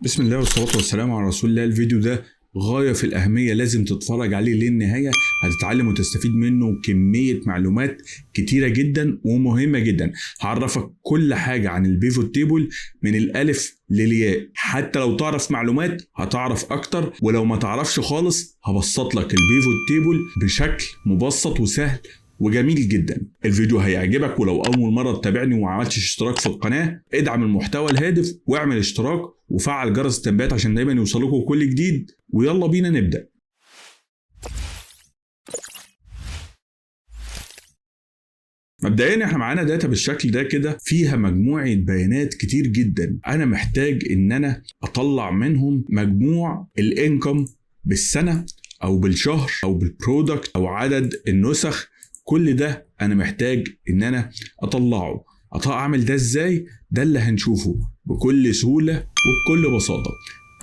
بسم الله والصلاة والسلام على رسول الله. الفيديو ده غاية في الأهمية، لازم تتفرج عليه للنهاية، هتتعلم وتستفيد منه كمية معلومات كتيرة جدا ومهمة جدا. هعرفك كل حاجة عن البيفوت تيبل من الألف للياء، حتى لو تعرف معلومات هتعرف أكتر، ولو ما تعرفش خالص هبسط لك البيفوت تيبل بشكل مبسط وسهل وجميل جدا. الفيديو هيعجبك، ولو اول مره تتابعني وما عملتش اشتراك في القناه ادعم المحتوى الهادف واعمل اشتراك وفعل جرس التنبيهات عشان دايما يوصلكوا كل جديد. ويلا بينا نبدا. مبدئيا احنا معانا داتا بالشكل ده كده، فيها مجموعه بيانات كتير جدا. انا محتاج ان انا اطلع منهم مجموع الانكم بالسنه او بالشهر او بالبرودكت او عدد النسخ. كل ده انا محتاج ان انا اطلعه. اعمل ده ازاي؟ ده اللي هنشوفه بكل سهولة وبكل بساطة.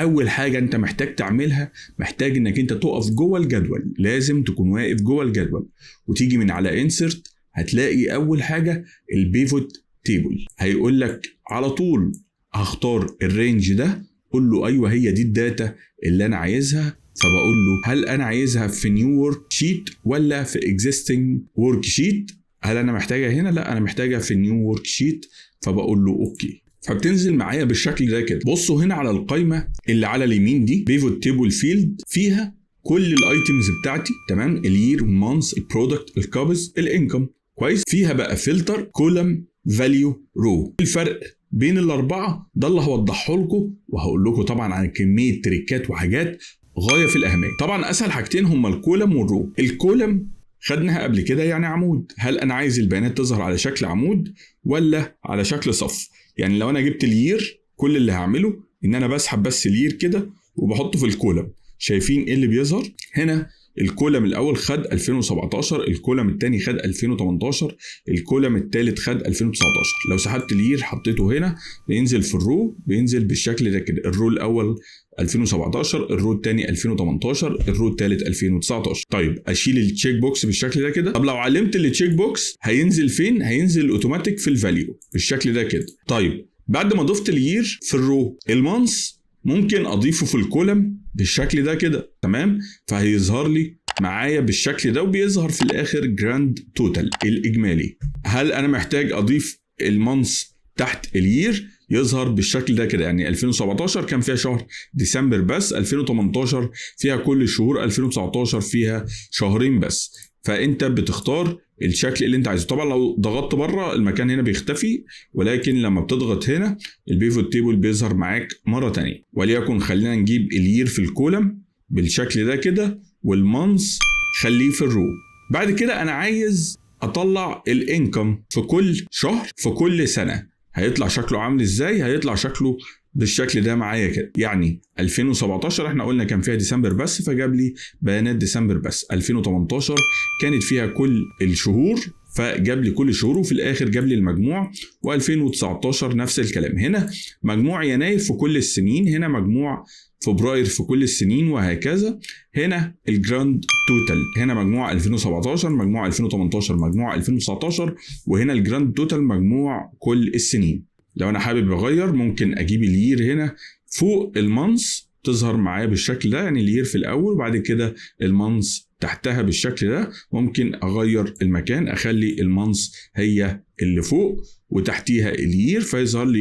اول حاجة انت محتاج تعملها، محتاج انك انت تقف جوه الجدول. لازم تكون واقف جوه الجدول وتيجي من على انسرت، هتلاقي اول حاجة البيفوت تيبل. هيقول لك على طول هختار الرينج ده، قول له ايوه هي دي الداتا اللي انا عايزها. فبقول له هل انا عايزها في نيو ورك شيت ولا في اكزيستنج ورك شيت؟ هل انا محتاجها هنا؟ لا انا محتاجها في نيو ورك شيت. فبقول له اوكي، فبتنزل معايا بالشكل ده كده. بصوا هنا على القائمه اللي على اليمين دي، بيفوت تيبل فيلد، فيها كل الايتمز بتاعتي، تمام؟ الير، المانث، البرودكت، الكابز، الانكم. كويس. فيها بقى فلتر، كولم، فاليو، رو. الفرق بين الاربعه ده اللي هوضحه لكم، وهقول لكم طبعا عن كميه تريكات وحاجات غايه في الاهميه. طبعا اسهل حاجتين هما الكولم والرو. الكولم خدناها قبل كده، يعني عمود. هل انا عايز البيانات تظهر على شكل عمود ولا على شكل صف؟ يعني لو انا جبت الير، كل اللي هعمله ان انا بسحب بس الير كده وبحطه في الكولم. شايفين ايه اللي بيظهر هنا؟ الكولم الاول خد 2017، الكولم الثاني خد 2018، الكولم الثالث خد 2019. لو سحبت الير حطيته هنا بينزل في الرو، بينزل بالشكل ده كده. الرو الاول 2017، الرو الثاني 2018، الرو الثالث 2019. طيب اشيل التشيك بوكس بالشكل ده كده. طب لو علمت التشيك بوكس هينزل فين؟ هينزل اوتوماتيك في الفاليو بالشكل ده كده. طيب بعد ما ضفت الير في الرو، المانث ممكن اضيفه في الكولم بالشكل ده كده، تمام؟ فهيظهر لي معايا بالشكل ده، وبيظهر في الاخر جراند توتال، الاجمالي. هل انا محتاج اضيف المانث تحت الير؟ يظهر بالشكل ده كده. يعني 2017 كان فيها شهر ديسمبر بس، 2018 فيها كل الشهور، 2019 فيها شهرين بس. فانت بتختار الشكل اللي انت عايزه. طبعا لو ضغطت بره المكان هنا بيختفي، ولكن لما بتضغط هنا البيفوت تيبل بيظهر معاك مره تانية. وليكن خلينا نجيب الير في الكولم بالشكل ده كده، والمانث خليه في الرو. بعد كده انا عايز اطلع الانكم في كل شهر في كل سنه. هيطلع شكله عامل ازاي؟ هيطلع شكله بالشكل ده معايا كده. يعني 2017 احنا قلنا كان فيها ديسمبر بس، فجاب لي بيانات ديسمبر بس. 2018 كانت فيها كل الشهور، فجاب لي كل الشهور وفي الاخر جاب لي المجموع. و2019 نفس الكلام. هنا مجموع يناير في كل السنين، هنا مجموع فبراير في كل السنين، وهكذا. هنا الجراند توتال، هنا مجموع 2017، مجموع 2018، مجموع 2019، وهنا الجراند توتال مجموع كل السنين. لو انا حابب اغير ممكن اجيب الير هنا فوق المانث، تظهر معايا بالشكل ده. يعني الير في الاول وبعد كده المانث تحتها بالشكل ده. ممكن اغير المكان، اخلي المانث هي اللي فوق وتحتيها الير، فيظهر لي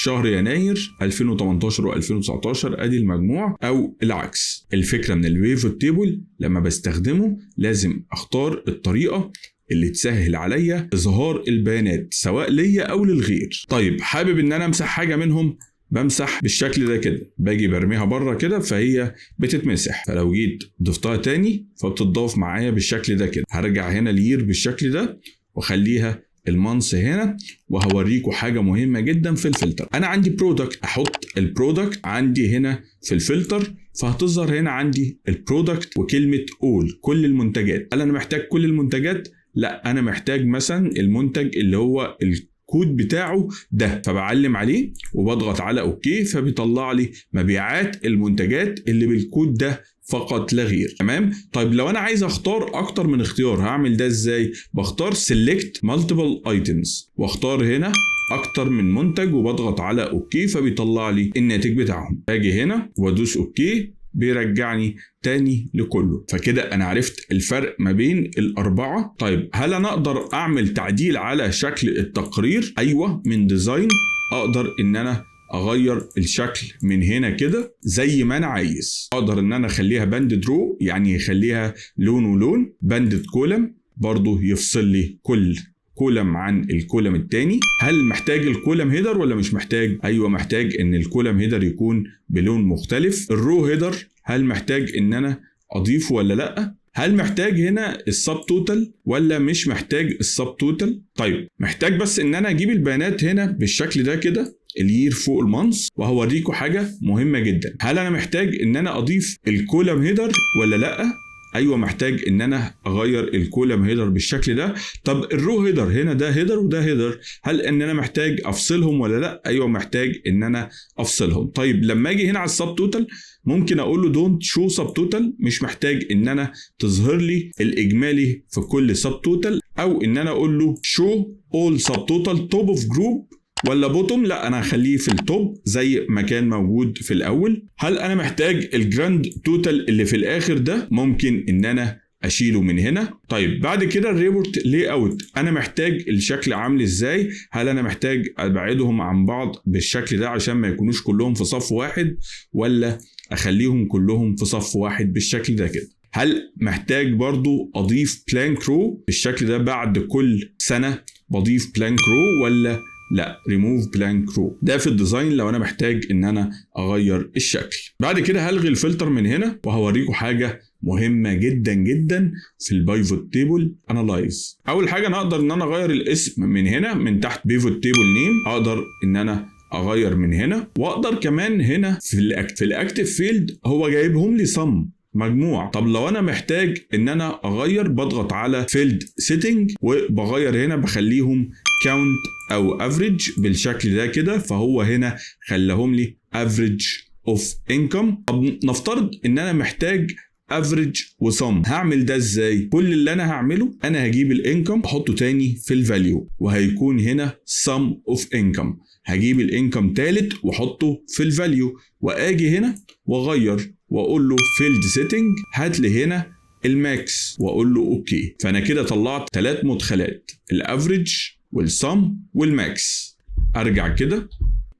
شهر يناير 2018 و2019 ادي المجموع، او العكس. الفكره من البيفوت تيبل لما بستخدمه لازم اختار الطريقه اللي تسهل عليا اظهار البيانات سواء ليا او للغير. طيب حابب ان انا امسح حاجه منهم، بمسح بالشكل ده كده، باجي برميها بره كده فهي بتتمسح. فلو جيت ضفتها تاني فبتضاف معايا بالشكل ده كده. هرجع هنا الير بالشكل ده واخليها المانث هنا. وهوريكم حاجه مهمه جدا في الفلتر. انا عندي برودكت، احط البرودكت عندي هنا في الفلتر، فهتظهر هنا عندي البرودكت وكلمه اول، كل المنتجات. هل انا محتاج كل المنتجات؟ لا انا محتاج مثلا المنتج اللي هو الكود بتاعه ده، فبعلم عليه وبضغط على اوكي، فبيطلع لي مبيعات المنتجات اللي بالكود ده فقط لا غير. تمام. طيب لو انا عايز اختار اكتر من اختيار هعمل ده ازاي؟ بختار select multiple items واختار هنا اكتر من منتج وبضغط على اوكي فبيطلع لي الناتج بتاعهم. باجي هنا وادوس اوكي بيرجعني تاني لكله. فكده انا عرفت الفرق ما بين الاربعه. طيب هل انا اقدر اعمل تعديل على شكل التقرير؟ ايوه، من ديزاين اقدر ان انا اغير الشكل من هنا كده زي ما انا عايز. اقدر ان انا اخليها باندد رو، يعني يخليها لون ولون. باندد كولم برضو يفصل لي كل كولم عن الكولم التاني. هل محتاج الكولم هيدر ولا مش محتاج؟ ايوه محتاج ان الكولم هيدر يكون بلون مختلف. الرو هيدر هل محتاج ان انا اضيفه ولا لا؟ هل محتاج هنا السب توتال ولا مش محتاج السب توتال؟ طيب محتاج بس ان انا اجيب البيانات هنا بالشكل ده كده، الير فوق المانث. وهوريكم حاجه مهمه جدا، هل انا محتاج ان انا اضيف الكولم هيدر ولا لا؟ ايوه محتاج ان انا اغير الكولم هيدر بالشكل ده. طب الرو هيدر هنا ده هيدر وده هيدر، هل ان انا محتاج افصلهم ولا لا؟ ايوه محتاج ان انا افصلهم. طيب لما اجي هنا على السب توتال ممكن اقول له دونت شو سب توتال، مش محتاج ان انا تظهر لي الاجمالي في كل سب توتال، او ان انا اقول له شو اول سب توتال توب اوف جروب ولا بوتوم. لا انا هخليه في التوب زي ما كان موجود في الاول. هل انا محتاج الجراند توتال اللي في الاخر ده؟ ممكن ان انا اشيله من هنا. طيب بعد كده الريبورت لي اوت، انا محتاج الشكل عامل ازاي؟ هل انا محتاج ابعدهم عن بعض بالشكل ده عشان ما يكونوش كلهم في صف واحد، ولا اخليهم كلهم في صف واحد بالشكل ده كده؟ هل محتاج برضو اضيف بلانك رو بالشكل ده بعد كل سنة بضيف بلانك رو، ولا لا ريموف بلانك رو؟ ده في الديزاين لو انا محتاج ان انا اغير الشكل. بعد كده هلغي الفلتر من هنا وهوريكم حاجه مهمه جدا جدا في البايفوت تيبل انالايز. اول حاجه انا اقدر ان انا اغير الاسم من هنا من تحت بيفوت تيبل نيم، اقدر ان انا اغير من هنا، واقدر كمان هنا في الاكتيف فيلد هو جايبهم لي صم مجموع. طب لو انا محتاج ان انا اغير بضغط على فيلد سيتنج وبغير هنا بخليهم كاونت او افريج بالشكل ده كده، فهو هنا خلاهم لي افريج اوف انكم. طب نفترض ان انا محتاج افريج وسم، هعمل ده ازاي؟ كل اللي انا هعمله انا هجيب الانكم احطه تاني في الفاليو وهيكون هنا sum اوف انكم. هجيب الانكم تالت واحطه في الفاليو واجي هنا واغير واقول له فيلد سيتنج هات لي هنا الماكس واقول له اوكي. فانا كده طلعت 3 مدخلات، الافريج والسم والماكس. ارجع كده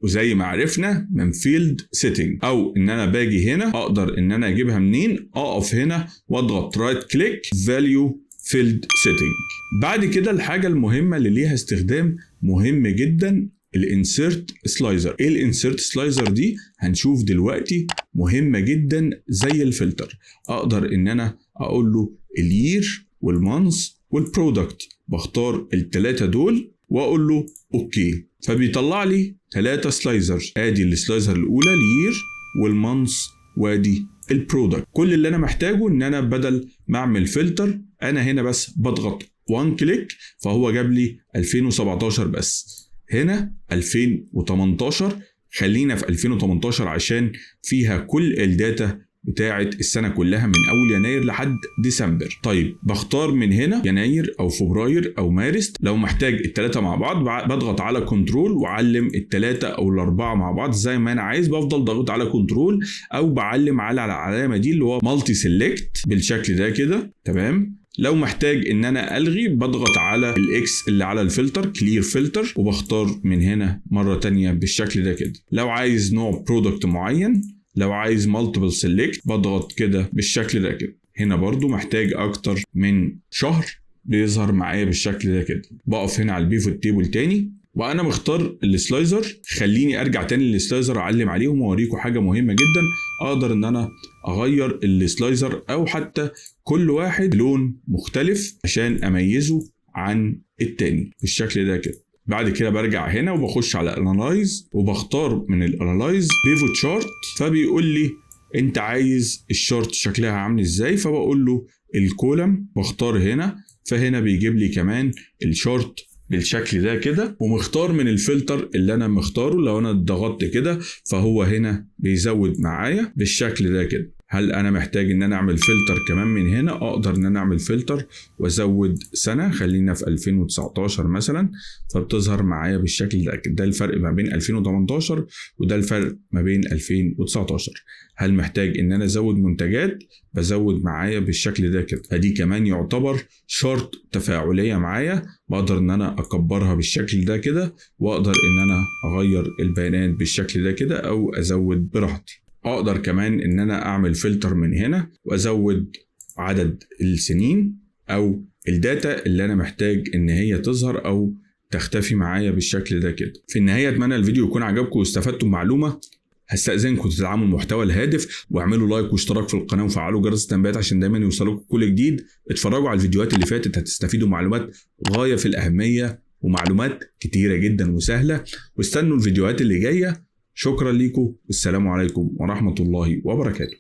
وزي ما عرفنا من فيلد سيتنج، او ان انا باجي هنا اقدر ان انا اجيبها منين، اقف هنا واضغط رايت كليك فاليو فيلد سيتنج. بعد كده الحاجه المهمه اللي ليها استخدام مهم جدا الانسيرت سلايزر. ايه الانسيرت سلايزر دي؟ هنشوف دلوقتي، مهمه جدا زي الفلتر. اقدر ان انا اقول له الير والمانث والبرودكت، بختار الثلاثه دول واقول له اوكي، فبيطلع لي 3 سلايزر. ادي السلايزر الاولى الير والمانث وادي البرودكت. كل اللي انا محتاجه ان انا بدل ما اعمل فلتر انا هنا بس بضغط 1 كليك فهو جاب لي 2017 بس. هنا 2018، خلينا في 2018 عشان فيها كل الداتا بتاعه السنه كلها من اول يناير لحد ديسمبر. طيب بختار من هنا يناير او فبراير او مارس. لو محتاج الثلاثه مع بعض بضغط على كنترول واعلم الثلاثه او الاربعه مع بعض زي ما انا عايز. بفضل ضغط على كنترول او بعلم على العلامه دي اللي هو مالتي سيلكت بالشكل ده كده، تمام. لو محتاج ان انا الغي بضغط على الاكس اللي على الفلتر كلير فلتر وبختار من هنا مره تانية بالشكل ده كده. لو عايز نوع برودكت معين، لو عايز مالتيبل سيلكت بضغط كده بالشكل ده كده. هنا برضو محتاج اكتر من شهر بيظهر معايا بالشكل ده كده. بقف هنا على البيفوت تيبل تاني وانا مختار السلايزر. خليني ارجع تاني للسلايزر اعلم عليهم واوريكم حاجه مهمه جدا. اقدر ان انا اغير السلايزر او حتى كل واحد لون مختلف عشان اميزه عن التاني بالشكل ده كده. بعد كده برجع هنا وبخش على انالايز وبختار من الانالايز بيفوت شارت، فبيقول لي انت عايز الشارت شكلها عامل ازاي، فبقول له الكولم بختار هنا، فهنا بيجيب لي كمان الشارت بالشكل ده كده ومختار من الفلتر اللي انا مختاره. لو انا ضغطت كده فهو هنا بيزود معايا بالشكل ده كده. هل انا محتاج ان انا اعمل فلتر كمان من هنا؟ اقدر ان انا اعمل فلتر وازود سنه، خلينا في 2019 مثلا، فبتظهر معايا بالشكل ده. ده الفرق ما بين 2018 وده الفرق ما بين 2019. هل محتاج ان انا ازود منتجات؟ بزود معايا بالشكل ده كده. فدي كمان يعتبر شرط تفاعليه معايا، بقدر ان انا اكبرها بالشكل ده كده، واقدر ان انا اغير البيانات بالشكل ده كده او ازود براحتي. اقدر كمان ان انا اعمل فلتر من هنا وازود عدد السنين او الداتا اللي انا محتاج ان هي تظهر او تختفي معايا بالشكل ده كده. في النهاية اتمنى الفيديو يكون عجبكم واستفدتم معلومة. هستأذنكم تدعموا المحتوى الهادف واعملوا لايك واشتراك في القناة وفعلوا جرس التنبيهات عشان دايما يوصلكم كل جديد. اتفرجوا على الفيديوهات اللي فاتت، هتستفيدوا معلومات غاية في الأهمية ومعلومات كتيرة جدا وسهلة، واستنوا الفيديوهات اللي جاية. شكرا لكم والسلام عليكم ورحمة الله وبركاته.